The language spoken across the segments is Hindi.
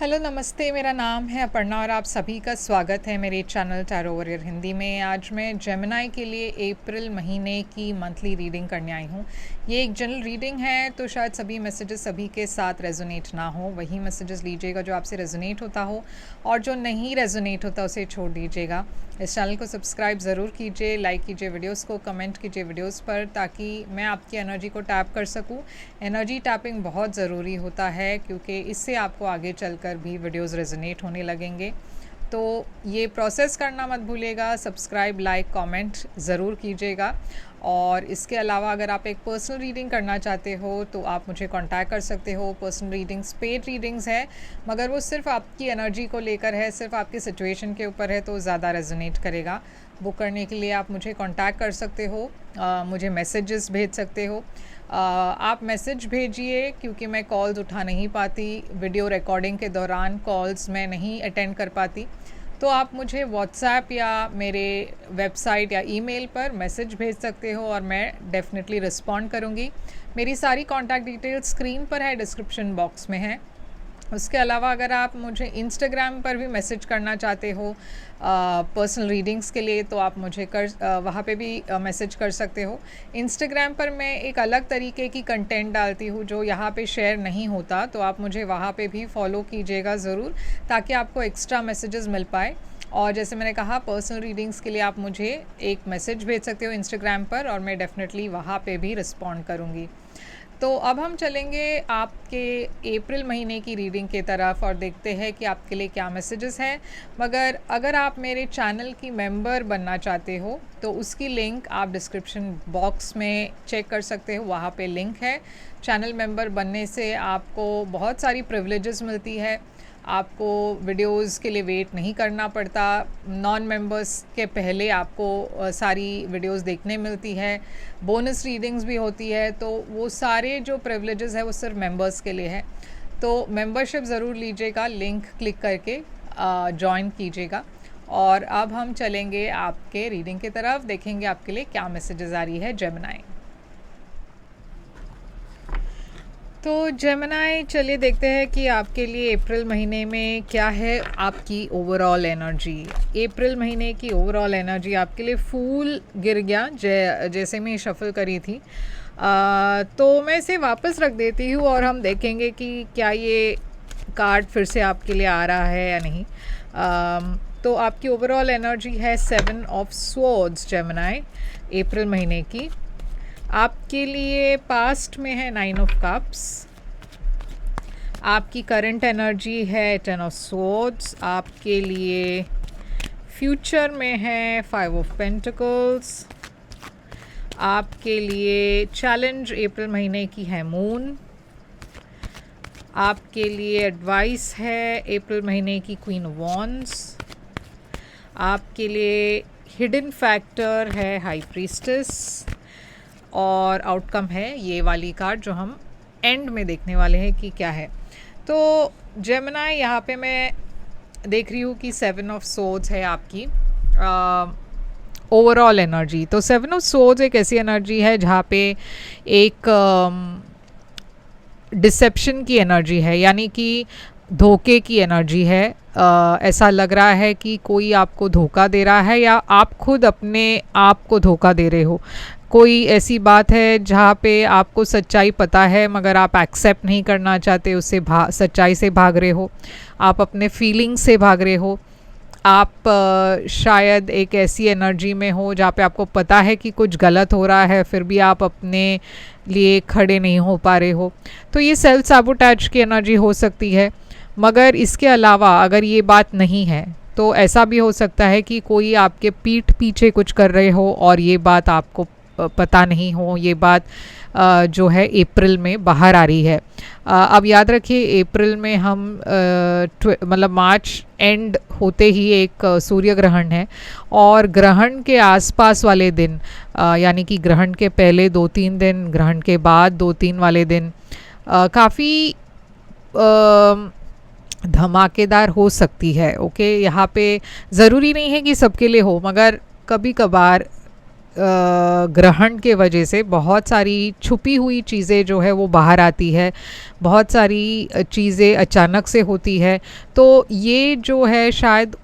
हेलो नमस्ते, मेरा नाम है अपर्णा और आप सभी का स्वागत है मेरे चैनल टैरो वॉरियर हिंदी में। आज मैं जेमिनी के लिए अप्रैल महीने की मंथली रीडिंग करने आई हूँ। ये एक जनरल रीडिंग है, तो शायद सभी मैसेजेस सभी के साथ रेजोनेट ना हो। वही मैसेजेस लीजिएगा जो आपसे रेजोनेट होता हो, और जो नहीं रेजोनेट होता उसे छोड़ दीजिएगा। इस चैनल को सब्सक्राइब ज़रूर कीजिए, लाइक कीजिए वीडियोस को, कमेंट कीजिए वीडियोस पर, ताकि मैं आपकी एनर्जी को टैप कर सकूं। एनर्जी टैपिंग बहुत ज़रूरी होता है, क्योंकि इससे आपको आगे चलकर भी वीडियोस रेजोनेट होने लगेंगे। तो ये प्रोसेस करना मत भूलिएगा। सब्सक्राइब, लाइक, कमेंट ज़रूर कीजिएगा। और इसके अलावा अगर आप एक पर्सनल रीडिंग करना चाहते हो तो आप मुझे कांटेक्ट कर सकते हो। पर्सनल रीडिंग्स पेड रीडिंग्स है, मगर वो सिर्फ आपकी एनर्जी को लेकर है, सिर्फ आपकी सिचुएशन के ऊपर है, तो ज़्यादा रेजोनेट करेगा। बुक करने के लिए आप मुझे कांटेक्ट कर सकते हो, मुझे मैसेजेस भेज सकते हो। आप मैसेज भेजिए, क्योंकि मैं कॉल्स उठा नहीं पाती। वीडियो रिकॉर्डिंग के दौरान कॉल्स मैं नहीं अटेंड कर पाती, तो आप मुझे व्हाट्सएप या मेरे वेबसाइट या ईमेल पर मैसेज भेज सकते हो और मैं डेफिनेटली रिस्पॉन्ड करूँगी। मेरी सारी कॉन्टैक्ट डिटेल्स स्क्रीन पर है, डिस्क्रिप्शन बॉक्स में है। उसके अलावा अगर आप मुझे इंस्टाग्राम पर भी मैसेज करना चाहते हो पर्सनल रीडिंग्स के लिए, तो आप मुझे वहाँ पे भी मैसेज कर सकते हो। इंस्टाग्राम पर मैं एक अलग तरीके की कंटेंट डालती हूँ जो यहाँ पे शेयर नहीं होता, तो आप मुझे वहाँ पे भी फॉलो कीजिएगा ज़रूर, ताकि आपको एक्स्ट्रा मैसेजेस मिल पाए। और जैसे मैंने कहा, पर्सनल रीडिंग्स के लिए आप मुझे एक मैसेज भेज सकते हो इंस्टाग्राम पर, और मैं डेफिनेटली वहाँ पे भी रिस्पॉन्ड करूँगी। तो अब हम चलेंगे आपके अप्रैल महीने की रीडिंग की तरफ और देखते हैं कि आपके लिए क्या मैसेजेस हैं। मगर अगर आप मेरे चैनल की मेंबर बनना चाहते हो तो उसकी लिंक आप डिस्क्रिप्शन बॉक्स में चेक कर सकते हो, वहाँ पे लिंक है। चैनल मेंबर बनने से आपको बहुत सारी प्रिविलेजेस मिलती है। आपको वीडियोस के लिए वेट नहीं करना पड़ता। नॉन मेंबर्स के पहले आपको सारी वीडियोस देखने मिलती है। बोनस रीडिंग्स भी होती है। तो वो सारे जो प्रिविलेजेस है वो सिर्फ मेंबर्स के लिए है। तो मेंबरशिप ज़रूर लीजिएगा, लिंक क्लिक करके जॉइन कीजिएगा। और अब हम चलेंगे आपके रीडिंग की तरफ, देखेंगे आपके लिए क्या मैसेजेस आ रही है जेमिनी। तो जेमिनी, चलिए देखते हैं कि आपके लिए अप्रैल महीने में क्या है आपकी ओवरऑल एनर्जी। अप्रैल महीने की ओवरऑल एनर्जी आपके लिए फूल गिर गया जैसे मैं शफल करी थी। तो मैं इसे वापस रख देती हूँ और हम देखेंगे कि क्या ये कार्ड फिर से आपके लिए आ रहा है या नहीं। तो आपकी ओवरऑल एनर्जी है 7 ऑफ स्वॉर्ड्स जेमिनी अप्रैल महीने की। आपके लिए पास्ट में है 9 ऑफ कप्स। आपकी करंट एनर्जी है 10 ऑफ स्वॉर्ड्स। आपके लिए फ्यूचर में है 5 ऑफ पेंटिकल्स। आपके लिए चैलेंज अप्रैल महीने की है मून। आपके लिए एडवाइस है अप्रैल महीने की क्वीन ऑफ वॉन्ड्स। आपके लिए हिडन फैक्टर है हाई प्रीस्टेस। और आउटकम है ये वाली कार्ड जो हम एंड में देखने वाले हैं कि क्या है। तो जेमिनी, यहाँ पे मैं देख रही हूँ कि 7 ऑफ सोर्ड्स है आपकी ओवरऑल एनर्जी। तो 7 ऑफ सोर्ड्स एक ऐसी एनर्जी है जहाँ पे एक डिसेप्शन की एनर्जी है, यानी कि धोखे की एनर्जी है। ऐसा लग रहा है कि कोई आपको धोखा दे रहा है या आप खुद अपने आप को धोखा दे रहे हो। कोई ऐसी बात है जहाँ पे आपको सच्चाई पता है, मगर आप एक्सेप्ट नहीं करना चाहते, उससे सच्चाई से भाग रहे हो। आप अपने फीलिंग से भाग रहे हो। आप शायद एक ऐसी एनर्जी में हो जहाँ पे आपको पता है कि कुछ गलत हो रहा है, फिर भी आप अपने लिए खड़े नहीं हो पा रहे हो। तो ये सेल्फ सैबोटेज की एनर्जी हो सकती है। मगर इसके अलावा अगर ये बात नहीं है तो ऐसा भी हो सकता है कि कोई आपके पीठ पीछे कुछ कर रहे हो और ये बात आपको पता नहीं हो। ये बात जो है अप्रैल में बाहर आ रही है। अब याद रखिए, अप्रैल में हम मतलब मार्च एंड होते ही एक सूर्य ग्रहण है, और ग्रहण के आसपास वाले दिन, यानी कि ग्रहण के पहले 2-3 दिन, ग्रहण के बाद 2-3 वाले दिन काफ़ी धमाकेदार हो सकती है। ओके, यहाँ पे ज़रूरी नहीं है कि सबके लिए हो, मगर कभी कभार ग्रहण के वजह से बहुत सारी छुपी हुई चीज़ें जो है वो बाहर आती है, बहुत सारी चीज़ें अचानक से होती है। तो ये जो है शायद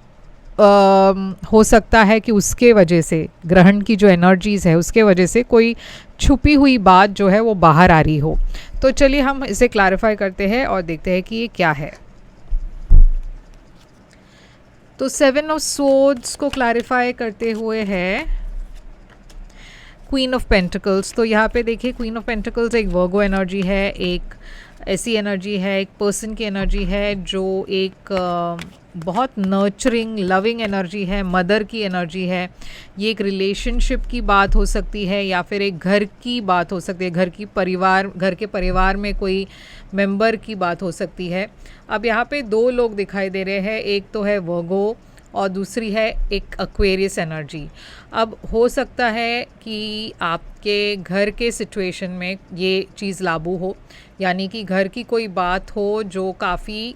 हो सकता है कि उसके वजह से, ग्रहण की जो एनर्जीज़ है उसके वजह से कोई छुपी हुई बात जो है वो बाहर आ रही हो। तो चलिए हम इसे क्लैरिफाई करते हैं और देखते हैं कि ये क्या है। तो 7 ऑफ सोर्ड्स को क्लैरिफाई करते हुए है क्वीन ऑफ पेंटिकल्स। तो यहाँ पे देखिए क्वीन ऑफ पेंटिकल्स एक वर्गो एनर्जी है, एक ऐसी एनर्जी है, एक पर्सन की एनर्जी है जो एक बहुत नर्चरिंग लविंग एनर्जी है, मदर की एनर्जी है। ये एक रिलेशनशिप की बात हो सकती है या फिर एक घर की बात हो सकती है, घर के परिवार में कोई मेंबर की बात हो सकती है। अब यहाँ पे दो लोग दिखाई दे रहे हैं, एक तो है वर्गो और दूसरी है एक एक्वेरियस एनर्जी। अब हो सकता है कि आपके घर के सिचुएशन में ये चीज़ लागू हो, यानी कि घर की कोई बात हो जो काफ़ी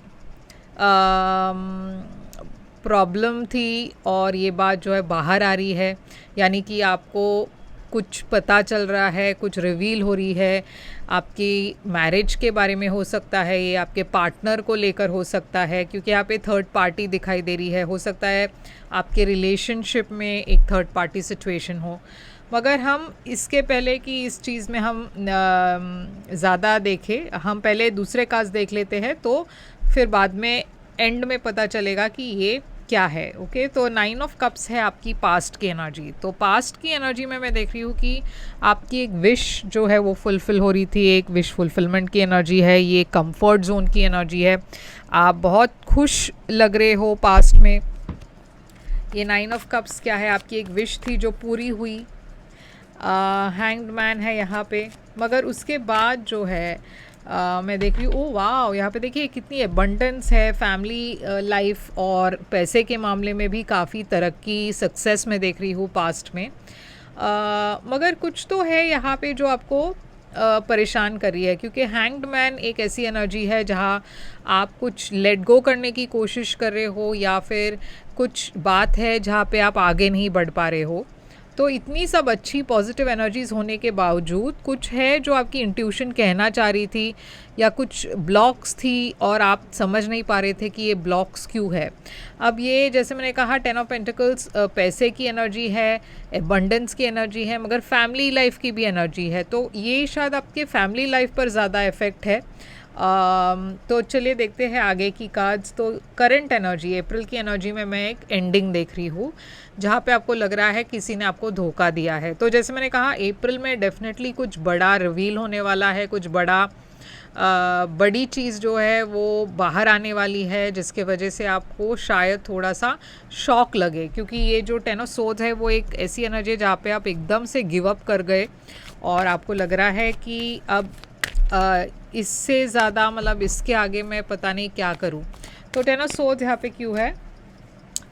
प्रॉब्लम थी और ये बात जो है बाहर आ रही है, यानी कि आपको कुछ पता चल रहा है, कुछ रिवील हो रही है। आपकी मैरिज के बारे में हो सकता है, ये आपके पार्टनर को लेकर हो सकता है, क्योंकि यहाँ पे थर्ड पार्टी दिखाई दे रही है। हो सकता है आपके रिलेशनशिप में एक थर्ड पार्टी सिचुएशन हो। मगर हम इसके पहले कि इस चीज़ में हम ज़्यादा देखें, हम पहले दूसरे काज देख लेते हैं, तो फिर बाद में एंड में पता चलेगा कि ये क्या है। ओके, तो 9 ऑफ कप्स है आपकी पास्ट की एनर्जी। तो पास्ट की एनर्जी में मैं देख रही हूँ कि आपकी एक विश जो है वो फुलफ़िल हो रही थी, एक विश फुलफ़िलमेंट की एनर्जी है, ये कंफर्ट जोन की एनर्जी है। आप बहुत खुश लग रहे हो पास्ट में। ये 9 ऑफ कप्स क्या है, आपकी एक विश थी जो पूरी हुई। हैंग्ड मैन है यहाँ पे, मगर उसके बाद जो है मैं देख रही हूँ, ओ वाह, यहाँ पे देखिए कितनी एबंडेंस है। फैमिली लाइफ और पैसे के मामले में भी काफ़ी तरक्की, सक्सेस में देख रही हूँ पास्ट में। मगर कुछ तो है यहाँ पे जो आपको परेशान कर रही है, क्योंकि हैंग्ड मैन एक ऐसी एनर्जी है जहाँ आप कुछ लेट गो करने की कोशिश कर रहे हो, या फिर कुछ बात है जहाँ पे आप आगे नहीं बढ़ पा रहे हो। तो इतनी सब अच्छी पॉजिटिव एनर्जीज़ होने के बावजूद कुछ है जो आपकी इंट्यूशन कहना चाह रही थी, या कुछ ब्लॉक्स थी और आप समझ नहीं पा रहे थे कि ये ब्लॉक्स क्यों है। अब ये जैसे मैंने कहा 10 ऑफ पेंटिकल्स पैसे की एनर्जी है, एबंडेंस की एनर्जी है, मगर फैमिली लाइफ की भी एनर्जी है। तो ये शायद आपके फैमिली लाइफ पर ज़्यादा इफ़ेक्ट है। तो चलिए देखते हैं आगे की कार्ड्स। तो करंट एनर्जी, अप्रैल की एनर्जी में मैं एक एंडिंग देख रही हूँ जहाँ पे आपको लग रहा है किसी ने आपको धोखा दिया है। तो जैसे मैंने कहा अप्रैल में डेफिनेटली कुछ बड़ा रिवील होने वाला है, कुछ बड़ी चीज़ जो है वो बाहर आने वाली है, जिसके वजह से आपको शायद थोड़ा सा शॉक लगे, क्योंकि ये जो 10 ऑफ सोर्ड्स है वो एक ऐसी एनर्जी है जहाँ पे आप एकदम से गिव अप कर गए और आपको लग रहा है कि अब इससे ज़्यादा, मतलब इसके आगे मैं पता नहीं क्या करूँ। तो 10 ऑफ सोर्ड्स यहाँ पे क्यों है,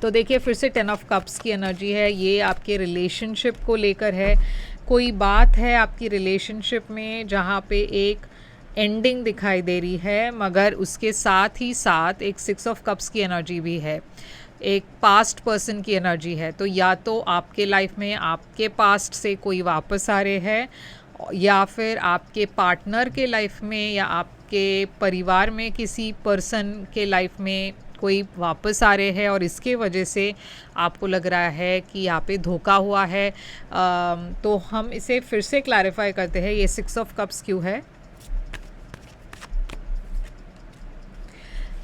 तो देखिए फिर से 10 ऑफ कप्स की एनर्जी है। ये आपके रिलेशनशिप को लेकर है, कोई बात है आपकी रिलेशनशिप में जहाँ पे एक एंडिंग दिखाई दे रही है, मगर उसके साथ ही साथ एक 6 ऑफ कप्स की एनर्जी भी है, एक पास्ट पर्सन की एनर्जी है। तो या तो आपके लाइफ में आपके पास्ट से कोई वापस आ रहे हैं, या फिर आपके पार्टनर के लाइफ में या आपके परिवार में किसी पर्सन के लाइफ में कोई वापस आ रहे हैं, और इसके वजह से आपको लग रहा है कि यहाँ पे धोखा हुआ है। तो हम इसे फिर से क्लैरिफाई करते हैं, ये 6 ऑफ कप्स क्यों है।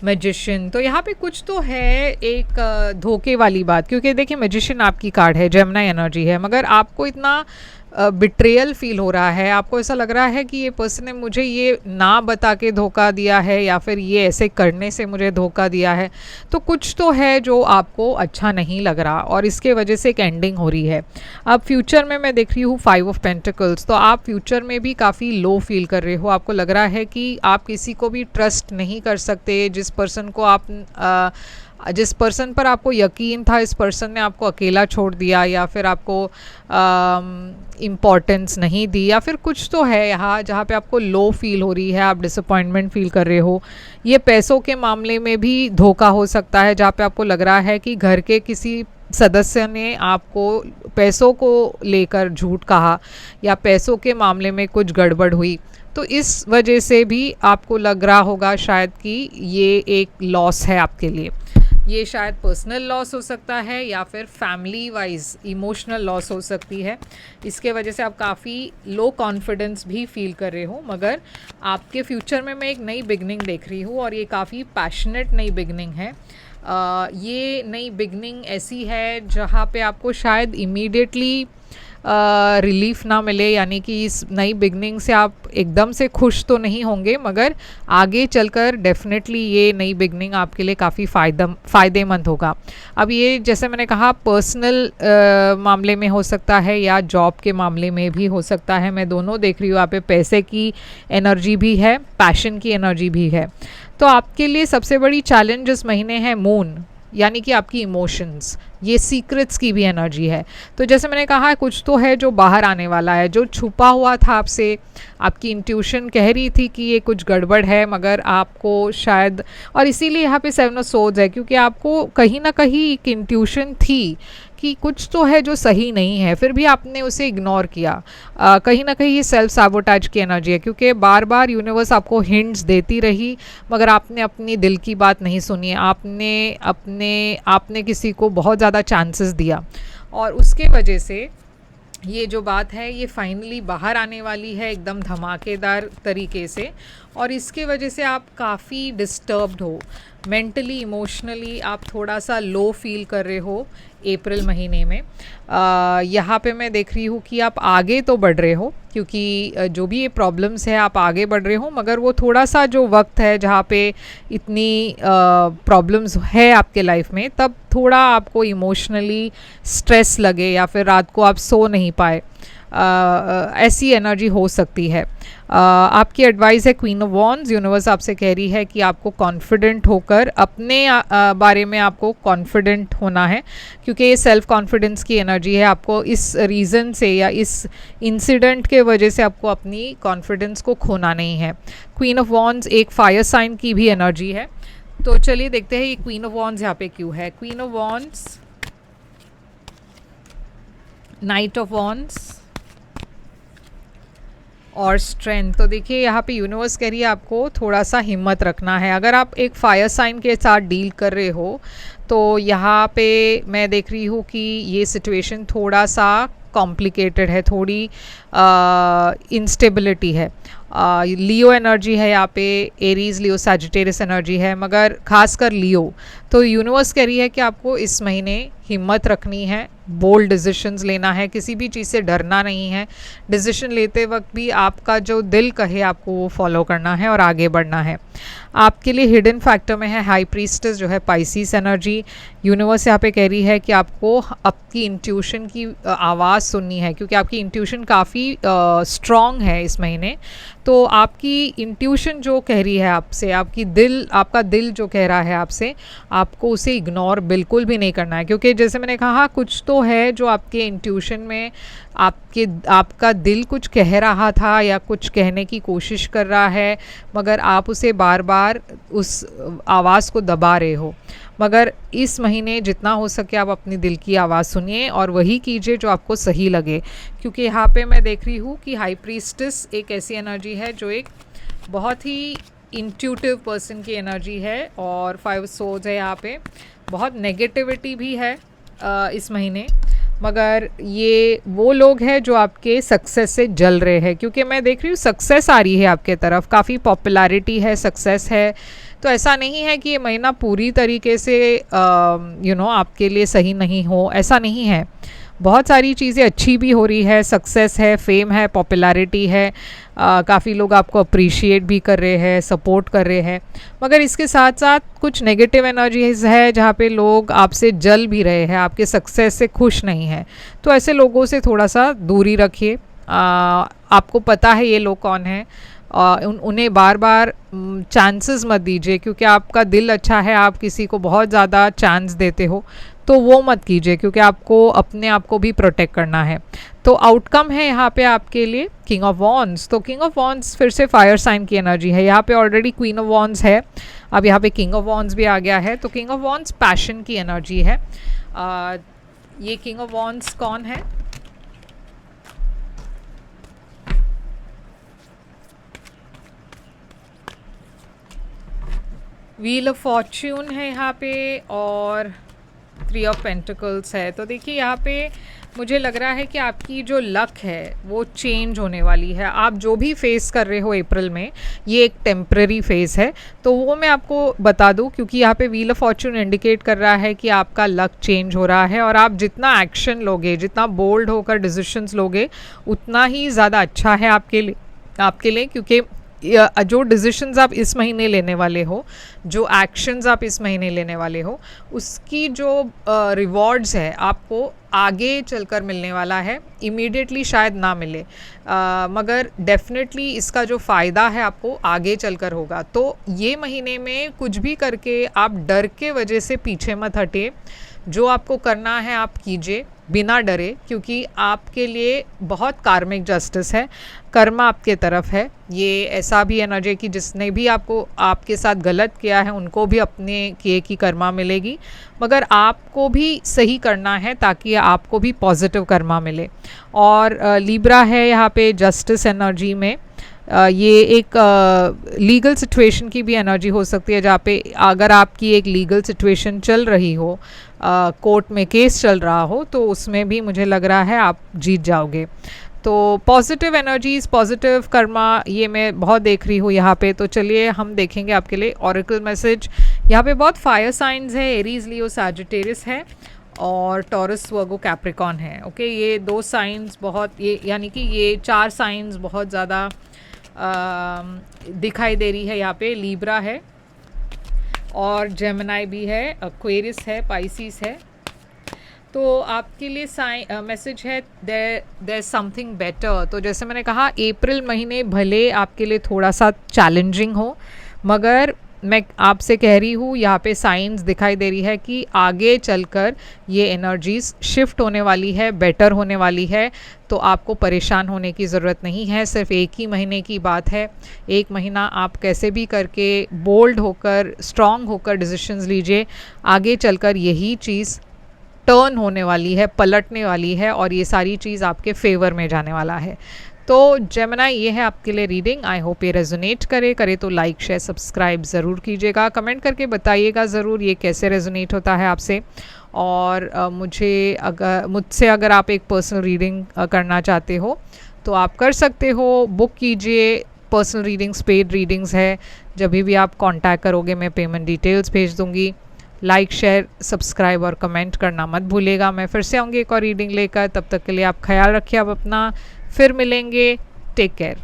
मैजिशियन, तो यहाँ पे कुछ तो है एक धोखे वाली बात, क्योंकि देखिए मैजिशियन आपकी कार्ड है, जेमिनी एनर्जी है, मगर आपको इतना बिट्रेयल फील हो रहा है, आपको ऐसा लग रहा है कि ये पर्सन ने मुझे ये ना बता के धोखा दिया है, या फिर ये ऐसे करने से मुझे धोखा दिया है। तो कुछ तो है जो आपको अच्छा नहीं लग रहा, और इसके वजह से एक एंडिंग हो रही है। अब फ्यूचर में मैं देख रही हूँ 5 ऑफ पेंटिकल्स, तो आप फ्यूचर में भी काफ़ी लो फील कर रहे हो। आपको लग रहा है कि आप किसी को भी ट्रस्ट नहीं कर सकते, जिस पर्सन पर आपको यकीन था, इस पर्सन ने आपको अकेला छोड़ दिया, या फिर आपको इम्पॉर्टेंस नहीं दी, या फिर कुछ तो है यहाँ जहाँ पे आपको लो फील हो रही है, आप डिसअपॉइंटमेंट फील कर रहे हो। ये पैसों के मामले में भी धोखा हो सकता है, जहाँ पे आपको लग रहा है कि घर के किसी सदस्य ने आपको पैसों को लेकर झूठ कहा या पैसों के मामले में कुछ गड़बड़ हुई, तो इस वजह से भी आपको लग रहा होगा शायद कि ये एक लॉस है आपके लिए। ये शायद पर्सनल लॉस हो सकता है या फिर फैमिली वाइज इमोशनल लॉस हो सकती है। इसके वजह से आप काफ़ी लो कॉन्फिडेंस भी फील कर रहे हो, मगर आपके फ्यूचर में मैं एक नई बिगनिंग देख रही हूँ और ये काफ़ी पैशनेट नई बिगनिंग है। ये नई बिगनिंग ऐसी है जहाँ पे आपको शायद इमीडिएटली रिलीफ ना मिले, यानी कि इस नई बिगनिंग से आप एकदम से खुश तो नहीं होंगे, मगर आगे चलकर डेफिनेटली ये नई बिगनिंग आपके लिए काफ़ी फ़ायदेमंद होगा। अब ये जैसे मैंने कहा पर्सनल मामले में हो सकता है या जॉब के मामले में भी हो सकता है। मैं दोनों देख रही हूँ, यहाँ पे पैसे की एनर्जी भी है, पैशन की एनर्जी भी है। तो आपके लिए सबसे बड़ी चैलेंज इस महीने है मून, यानी कि आपकी इमोशंस, ये सीक्रेट्स की भी एनर्जी है। तो जैसे मैंने कहा कुछ तो है जो बाहर आने वाला है, जो छुपा हुआ था आपसे। आपकी इंट्यूशन कह रही थी कि ये कुछ गड़बड़ है, मगर आपको शायद, और इसीलिए यहाँ पे सेवन ऑफ सोर्ड्स है, क्योंकि आपको कहीं ना कहीं एक इंट्यूशन थी कि कुछ तो है जो सही नहीं है, फिर भी आपने उसे इग्नोर किया। कहीं ना कहीं ये सेल्फ साबोटाज की एनर्जी है, क्योंकि बार बार यूनिवर्स आपको हिंट्स देती रही, मगर आपने अपनी दिल की बात नहीं सुनी। आपने किसी को बहुत ज़्यादा चांसेस दिया, और उसके वजह से ये जो बात है ये फाइनली बाहर आने वाली है एकदम धमाकेदार तरीके से। और इसके वजह से आप काफ़ी डिस्टर्ब्ड हो मेंटली, इमोशनली, आप थोड़ा सा लो फील कर रहे हो अप्रैल महीने में। यहाँ पे मैं देख रही हूँ कि आप आगे तो बढ़ रहे हो, क्योंकि जो भी ये प्रॉब्लम्स है आप आगे बढ़ रहे हो, मगर वो थोड़ा सा जो वक्त है जहाँ पे इतनी प्रॉब्लम्स है आपके लाइफ में, तब थोड़ा आपको इमोशनली स्ट्रेस लगे या फिर रात को आप सो नहीं पाए, ऐसी एनर्जी हो सकती है। आपकी एडवाइस है क्वीन ऑफ वॉन्ड्स। यूनिवर्स आपसे कह रही है कि आपको कॉन्फिडेंट होकर अपने बारे में आपको कॉन्फिडेंट होना है, क्योंकि ये सेल्फ कॉन्फिडेंस की एनर्जी है। आपको इस रीज़न से या इस इंसिडेंट के वजह से आपको अपनी कॉन्फिडेंस को खोना नहीं है। क्वीन ऑफ वॉन्ड्स एक फायर साइन की भी एनर्जी है। तो चलिए देखते हैं ये क्वीन ऑफ वॉन्ड्स यहाँ पे क्यों है। Queen of wands, night of wands और स्ट्रेंथ। तो देखिए यहाँ पे यूनिवर्स कह रही है आपको थोड़ा सा हिम्मत रखना है। अगर आप एक फायर साइन के साथ डील कर रहे हो, तो यहाँ पे मैं देख रही हूँ कि ये सिचुएशन थोड़ा सा कॉम्प्लिकेटेड है, थोड़ी इंस्टेबिलिटी है। लियो एनर्जी है यहाँ पे, एरीज, लियो, सैजिटेरियस एनर्जी है, मगर खासकर लियो। तो यूनिवर्स कह रही है कि आपको इस महीने हिम्मत रखनी है, बोल्ड डिसीजंस लेना है, किसी भी चीज़ से डरना नहीं है। डिसीजन लेते वक्त भी आपका जो दिल कहे आपको वो फॉलो करना है और आगे बढ़ना है। आपके लिए हिडन फैक्टर में है हाई प्रीस्टेस, जो है पाइसिस एनर्जी। यूनिवर्स यहाँ पे कह रही है कि आपको आपकी इंट्यूशन की आवाज़ सुननी है, क्योंकि आपकी इंट्यूशन काफ़ी स्ट्रॉन्ग है इस महीने। तो आपकी इंट्यूशन जो कह रही है आपसे, आपका दिल जो कह रहा है आपसे, आपको उसे इग्नोर बिल्कुल भी नहीं करना है। क्योंकि जैसे मैंने कहा कुछ तो है जो आपके इंट्यूशन में आपका दिल कुछ कह रहा था या कुछ कहने की कोशिश कर रहा है, मगर आप उसे बार बार उस आवाज़ को दबा रहे हो। मगर इस महीने जितना हो सके आप अपनी दिल की आवाज़ सुनिए और वही कीजिए जो आपको सही लगे। क्योंकि यहाँ पे मैं देख रही हूँ कि हाई प्रीस्टेस एक ऐसी एनर्जी है जो एक बहुत ही इंट्यूटिव पर्सन की एनर्जी है, और 5 सोर्ड्स है यहाँ पे। बहुत नेगेटिविटी भी है इस महीने, मगर ये वो लोग हैं जो आपके सक्सेस से जल रहे हैं, क्योंकि मैं देख रही हूँ सक्सेस आ रही है आपके तरफ, काफ़ी पॉपुलैरिटी है, सक्सेस है। तो ऐसा नहीं है कि ये महीना पूरी तरीके से आपके लिए सही नहीं हो, ऐसा नहीं है। बहुत सारी चीज़ें अच्छी भी हो रही है, सक्सेस है, फेम है, पॉपुलैरिटी है, काफ़ी लोग आपको अप्रिशिएट भी कर रहे हैं, सपोर्ट कर रहे हैं। मगर इसके साथ साथ कुछ नेगेटिव एनर्जीज है जहाँ पे लोग आपसे जल भी रहे हैं, आपके सक्सेस से खुश नहीं हैं। तो ऐसे लोगों से थोड़ा सा दूरी रखिए। आपको पता है ये लोग कौन हैं, उन्हें बार बार चांसेस मत दीजिए, क्योंकि आपका दिल अच्छा है, आप किसी को बहुत ज़्यादा चांस देते हो, तो वो मत कीजिए, क्योंकि आपको अपने आप को भी प्रोटेक्ट करना है। तो आउटकम है यहाँ पे आपके लिए किंग ऑफ वॉन्ड्स। तो किंग ऑफ वॉन्ड्स फिर से फायर साइन की एनर्जी है। यहाँ पे ऑलरेडी क्वीन ऑफ वॉन्ड्स है, अब यहाँ पे किंग ऑफ वॉन्ड्स भी आ गया है। तो किंग ऑफ वॉन्ड्स पैशन की एनर्जी है। ये किंग ऑफ वॉन्ड्स कौन है? व्हील ऑफ फॉर्च्यून है यहाँ पे और 3 ऑफ पेंटिकल्स है। तो देखिए यहाँ पे मुझे लग रहा है कि आपकी जो लक है वो चेंज होने वाली है। आप जो भी फेस कर रहे हो अप्रैल में, ये एक टेम्पररी फेज़ है, तो वो मैं आपको बता दूं, क्योंकि यहाँ पे व्हील ऑफ फॉर्च्यून इंडिकेट कर रहा है कि आपका लक चेंज हो रहा है और आप जितना एक्शन लोगे, जितना बोल्ड होकर डिसीजंस लोगे, उतना ही ज़्यादा अच्छा है आपके लिए क्योंकि जो डिसीशंस आप इस महीने लेने वाले हो, जो एक्शंस आप इस महीने लेने वाले हो, उसकी जो रिवॉर्ड्स है आपको आगे चलकर मिलने वाला है। इमीडिएटली शायद ना मिले, मगर डेफिनेटली इसका जो फ़ायदा है आपको आगे चलकर होगा। तो ये महीने में कुछ भी करके आप डर के वजह से पीछे मत हटे। जो आपको करना है आप कीजिए बिना डरे, क्योंकि आपके लिए बहुत कार्मिक जस्टिस है, कर्मा आपके तरफ है। ये ऐसा भी एनर्जी है कि जिसने भी आपके साथ गलत किया है उनको भी अपने किए की कर्मा मिलेगी, मगर आपको भी सही करना है ताकि आपको भी पॉजिटिव कर्मा मिले। और लिब्रा है यहाँ पे जस्टिस एनर्जी में। ये एक लीगल सिचुएशन की भी एनर्जी हो सकती है, जहाँ पे अगर आपकी एक लीगल सिचुएशन चल रही हो, कोर्ट में केस चल रहा हो, तो उसमें भी मुझे लग रहा है आप जीत जाओगे। तो पॉजिटिव एनर्जीज, पॉजिटिव कर्मा, ये मैं बहुत देख रही हूँ यहाँ पे। तो चलिए हम देखेंगे आपके लिए ऑरेकल मैसेज। यहाँ पे बहुत फायर साइंस है, एरीज, लियो, सैजिटेरियस है और टॉरस, वर्गो, कैप्रिकॉन है। ओके, ये 2 साइंस बहुत, ये यानी कि ये 4 साइंस बहुत ज़्यादा दिखाई दे रही है। यहाँ पे लीब्रा है और जेमिनाई भी है, एक्वेरियस है, पाइसिस है। तो आपके लिए मैसेज है देयर समथिंग बेटर। तो जैसे मैंने कहा, अप्रैल महीने भले आपके लिए थोड़ा सा चैलेंजिंग हो, मगर मैं आपसे कह रही हूँ, यहाँ पे साइंस दिखाई दे रही है कि आगे चलकर ये एनर्जीज शिफ्ट होने वाली है, बेटर होने वाली है। तो आपको परेशान होने की ज़रूरत नहीं है, सिर्फ एक ही महीने की बात है। एक महीना आप कैसे भी करके बोल्ड होकर, स्ट्रांग होकर डिसीजंस लीजिए। आगे चलकर यही चीज़ टर्न होने वाली है, पलटने वाली है और ये सारी चीज़ आपके फेवर में जाने वाला है। तो जेमिनी, ये है आपके लिए रीडिंग। आई होप ये रेजोनेट करे तो लाइक, शेयर, सब्सक्राइब ज़रूर कीजिएगा। कमेंट करके बताइएगा ज़रूर ये कैसे रेजोनेट होता है आपसे। और मुझसे अगर आप एक पर्सनल रीडिंग करना चाहते हो तो आप कर सकते हो, बुक कीजिए। पर्सनल रीडिंग्स पेड रीडिंग्स है, जब भी आप कांटेक्ट करोगे मैं पेमेंट डिटेल्स भेज दूँगी। लाइक, शेयर, सब्सक्राइब और कमेंट करना मत भूलिएगा। मैं फिर से आऊँगी एक और रीडिंग लेकर, तब तक के लिए आप ख्याल रखिए आप अपना। फिर मिलेंगे, टेक केयर।